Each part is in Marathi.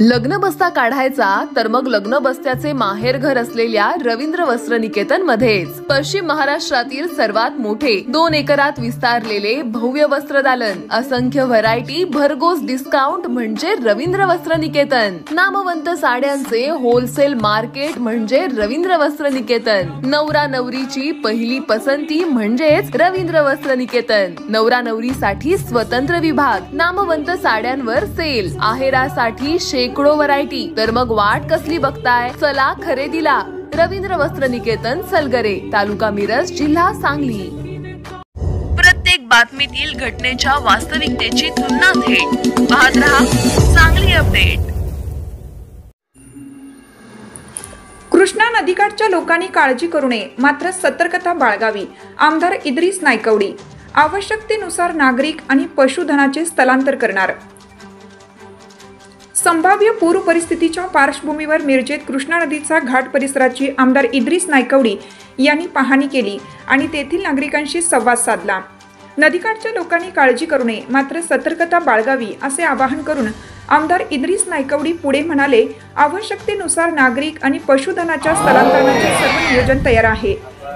लग्न बस्ता काढायचा तर मग लग्न बस्त्याचे माहेर घर असलेल्या रवींद्र वस्त्र निकेतन मध्येच पश्चिम महाराष्ट्रातील सर्वात मोठे 2 एकरात विस्तारलेले भव्य वस्त्र दालन, असंख्य व्हरायटी, भरघोस डिस्काउंट म्हणजे रवींद्र वस्त्र निकेतन। नामवंत साड्यांचे होलसेल मार्केट म्हणजे रवींद्र वस्त्र निकेतन। नवरा नवरीची पहिली पसंती म्हणजेच रवींद्र वस्त्र निकेतन। नवरा नवरीसाठी स्वतंत्र विभाग, नामवंत साड्यांवर सेल, आहेरासाठी शेकडो व्हरायटी। तर मग वाट कसली बघताय, चला खरेदीला। रवींद्र वस्त्र निकेतन, सलगरे, तालुका मिरज, जिल्हा सांगली। प्रत्येक बातमीतील घटनेच्या वास्तविकतेची तुलना थेट पाहत रहा सांगली अपडेट। कृष्णा नदीकाठच्या लोकांनी काळजी करू नये, मात्र सतर्कता बाळगावी। आमदार इद्रिस नायकवडी आवश्यकतेनुसार नागरिक आणि पशुधनाचे स्थलांतर करणार। संभाव्य पूर परिस्थितीच्या पार्श्वभूमीवर मिरजेत कृष्णा नदीचा घाट परिसराची आमदार इद्रिस नायकवडी यांनी पाहणी केली आणि तेथील नागरिकांशी संवाद साधला। नदीकाठच्या लोकांनी काळजी करू नये, मात्र सतर्कता बाळगावी असे आवाहन करून आमदार इद्रिस नायकवडी पुढे म्हणाले, आवश्यकतेनुसार नागरिक आणि पशुधनाच्या स्थलांतरणाचे सर्व नियोजन तयार आहे।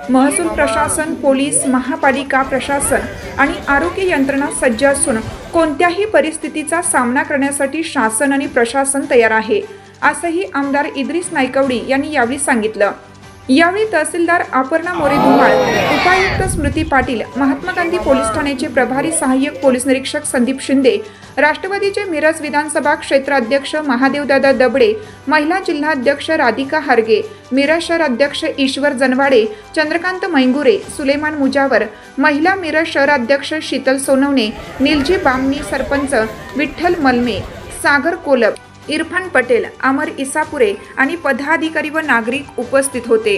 महसूल प्रशासन, पोलीस, महापालिका प्रशासन आणि आरोग्य यंत्रणा सज्ज असून कोणत्याही परिस्थितीचा सामना करण्यासाठी शासन आणि प्रशासन तयार आहे, असंही आमदार इद्रिस नायकवडी यांनी यावेळी सांगितलं। यावेळी तहसीलदार अपर्णा मोरे धुमाळ, उपायुक्त स्मृती पाटील, महात्मा गांधी पोलीस ठाण्याचे प्रभारी सहाय्यक पोलीस निरीक्षक संदीप शिंदे, राष्ट्रवादीचे मिरज विधानसभा क्षेत्र अध्यक्ष महादेवदादा दबडे, महिला जिल्हा अध्यक्ष राधिका हारगे, मिरज शहर अध्यक्ष ईश्वर जनवाडे, चंद्रकांत मैंगुरे, सुलेमान मुजावर, महिला मिरज शहर अध्यक्ष शीतल सोनवणे, निलजी बामणी, सरपंच विठ्ठल मलमे, सागर कोलप, इरफान पटेल, अमर इसापुरे आणि पदाधिकारी व नागरिक उपस्थित होते।